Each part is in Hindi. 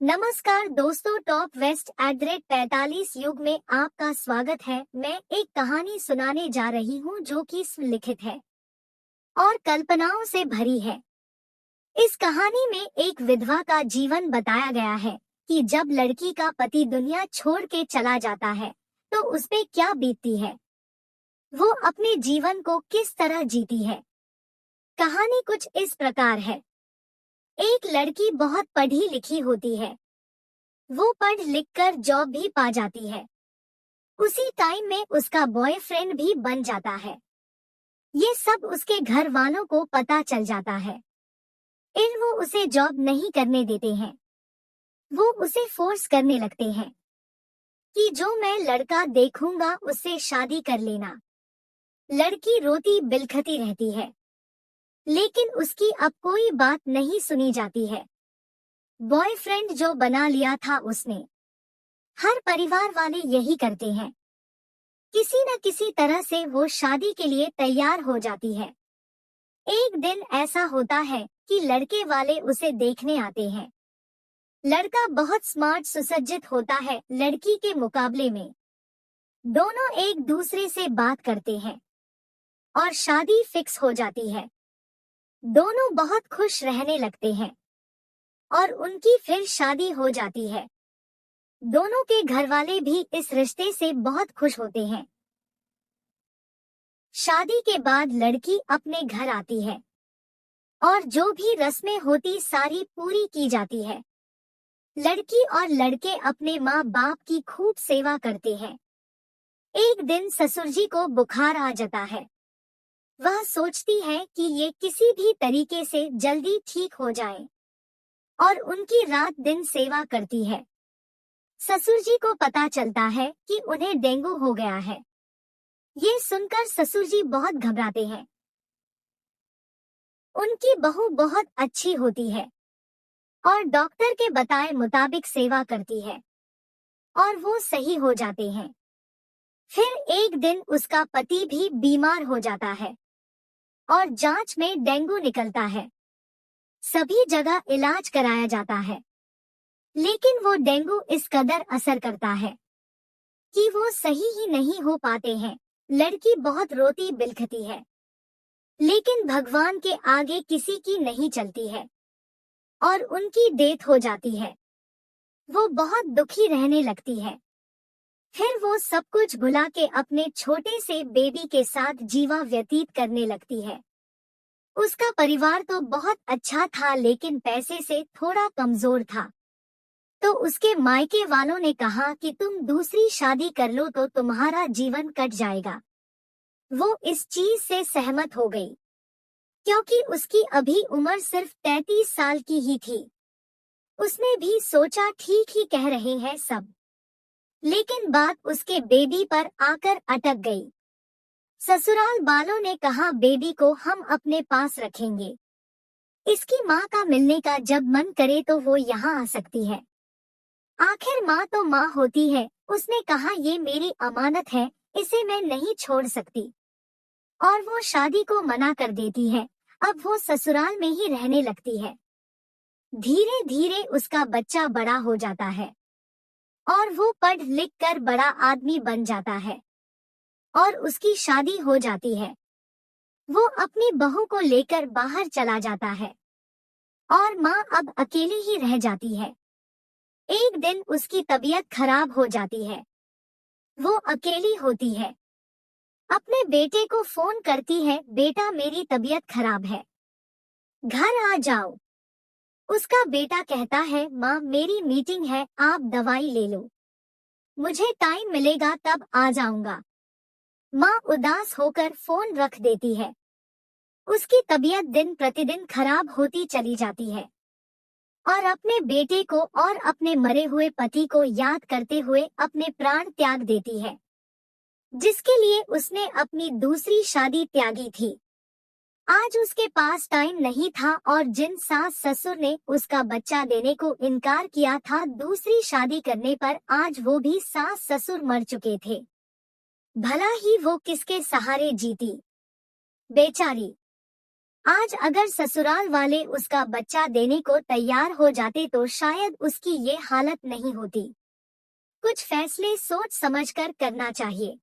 नमस्कार दोस्तों, टॉप वेस्ट @45 युग में आपका स्वागत है। मैं एक कहानी सुनाने जा रही हूँ जो कि लिखित है और कल्पनाओं से भरी है। इस कहानी में एक विधवा का जीवन बताया गया है कि जब लड़की का पति दुनिया छोड़ के चला जाता है तो उस पे क्या बीतती है, वो अपने जीवन को किस तरह जीती है। कहानी कुछ इस प्रकार है। एक लड़की बहुत पढ़ी लिखी होती है। वो पढ़ लिख कर जॉब भी पा जाती है। उसी टाइम में उसका बॉयफ्रेंड भी बन जाता है। ये सब उसके घर वालों को पता चल जाता है। फिर वो उसे जॉब नहीं करने देते हैं। वो उसे फोर्स करने लगते हैं कि जो मैं लड़का देखूंगा उससे शादी कर लेना। लड़की रोती बिलखती रहती है, लेकिन उसकी अब कोई बात नहीं सुनी जाती है। बॉयफ्रेंड जो बना लिया था उसने। हर परिवार वाले यही करते हैं। किसी न किसी तरह से वो शादी के लिए तैयार हो जाती है। एक दिन ऐसा होता है कि लड़के वाले उसे देखने आते हैं। लड़का बहुत स्मार्ट सुसज्जित होता है लड़की के मुकाबले में। दोनों एक दूसरे से बात करते हैं और शादी फिक्स हो जाती है। दोनों बहुत खुश रहने लगते हैं और उनकी फिर शादी हो जाती है। दोनों के घर वाले भी इस रिश्ते से बहुत खुश होते हैं। शादी के बाद लड़की अपने घर आती है और जो भी रस्में होती सारी पूरी की जाती है। लड़की और लड़के अपने माँ बाप की खूब सेवा करते हैं। एक दिन ससुर जी को बुखार आ जाता है। वह सोचती है कि ये किसी भी तरीके से जल्दी ठीक हो जाए और उनकी रात दिन सेवा करती है। ससुर जी को पता चलता है कि उन्हें डेंगू हो गया है। ये सुनकर ससुर जी बहुत घबराते हैं। उनकी बहू बहुत अच्छी होती है और डॉक्टर के बताए मुताबिक सेवा करती है और वो सही हो जाते हैं। फिर एक दिन उसका पति भी बीमार हो जाता है और जांच में डेंगू निकलता है। सभी जगह इलाज कराया जाता है, लेकिन वो डेंगू इस कदर असर करता है कि वो सही ही नहीं हो पाते हैं। लड़की बहुत रोती बिलखती है, लेकिन भगवान के आगे किसी की नहीं चलती है और उनकी डेथ हो जाती है। वो बहुत दुखी रहने लगती है। फिर वो सब कुछ भुला के अपने छोटे से बेबी के साथ जीवा व्यतीत करने लगती है। उसका परिवार तो बहुत अच्छा था, लेकिन पैसे से थोड़ा कमजोर था। तो उसके मायके वालों ने कहा कि तुम दूसरी शादी कर लो तो तुम्हारा जीवन कट जाएगा। वो इस चीज से सहमत हो गई, क्योंकि उसकी अभी उम्र सिर्फ 33 साल की ही थी। उसने भी सोचा ठीक ही कह रहे हैं सब, लेकिन बात उसके बेबी पर आकर अटक गई। ससुराल वालों ने कहा बेबी को हम अपने पास रखेंगे। इसकी माँ का मिलने का जब मन करे तो वो यहाँ आ सकती है। आखिर माँ तो माँ होती है। उसने कहा ये मेरी अमानत है, इसे मैं नहीं छोड़ सकती, और वो शादी को मना कर देती है। अब वो ससुराल में ही रहने लगती है। धीरे धीरे उसका बच्चा बड़ा हो जाता है और वो पढ़ लिख कर बड़ा आदमी बन जाता है और उसकी शादी हो जाती है। वो अपनी बहू को लेकर बाहर चला जाता है और माँ अब अकेली ही रह जाती है। एक दिन उसकी तबीयत खराब हो जाती है। वो अकेली होती है। अपने बेटे को फोन करती है, बेटा मेरी तबीयत खराब है, घर आ जाओ। उसका बेटा कहता है, माँ मेरी मीटिंग है, आप दवाई ले लो, मुझे टाइम मिलेगा तब आ जाऊंगा। माँ उदास होकर फोन रख देती है। उसकी तबीयत दिन प्रतिदिन खराब होती चली जाती है और अपने बेटे को और अपने मरे हुए पति को याद करते हुए अपने प्राण त्याग देती है, जिसके लिए उसने अपनी दूसरी शादी त्यागी थी। आज उसके पास टाइम नहीं था और जिन सास ससुर ने उसका बच्चा देने को इनकार किया था दूसरी शादी करने पर, आज वो भी सास ससुर मर चुके थे। भला ही वो किसके सहारे जीती बेचारी। आज अगर ससुराल वाले उसका बच्चा देने को तैयार हो जाते तो शायद उसकी ये हालत नहीं होती। कुछ फैसले सोच समझकर करना चाहिए।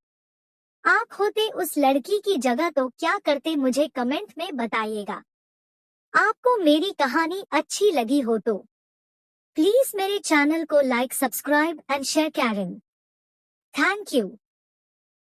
आप होते उस लड़की की जगह तो क्या करते, मुझे कमेंट में बताइएगा। आपको मेरी कहानी अच्छी लगी हो तो प्लीज मेरे चैनल को लाइक, सब्सक्राइब एंड शेयर करें। Thank you.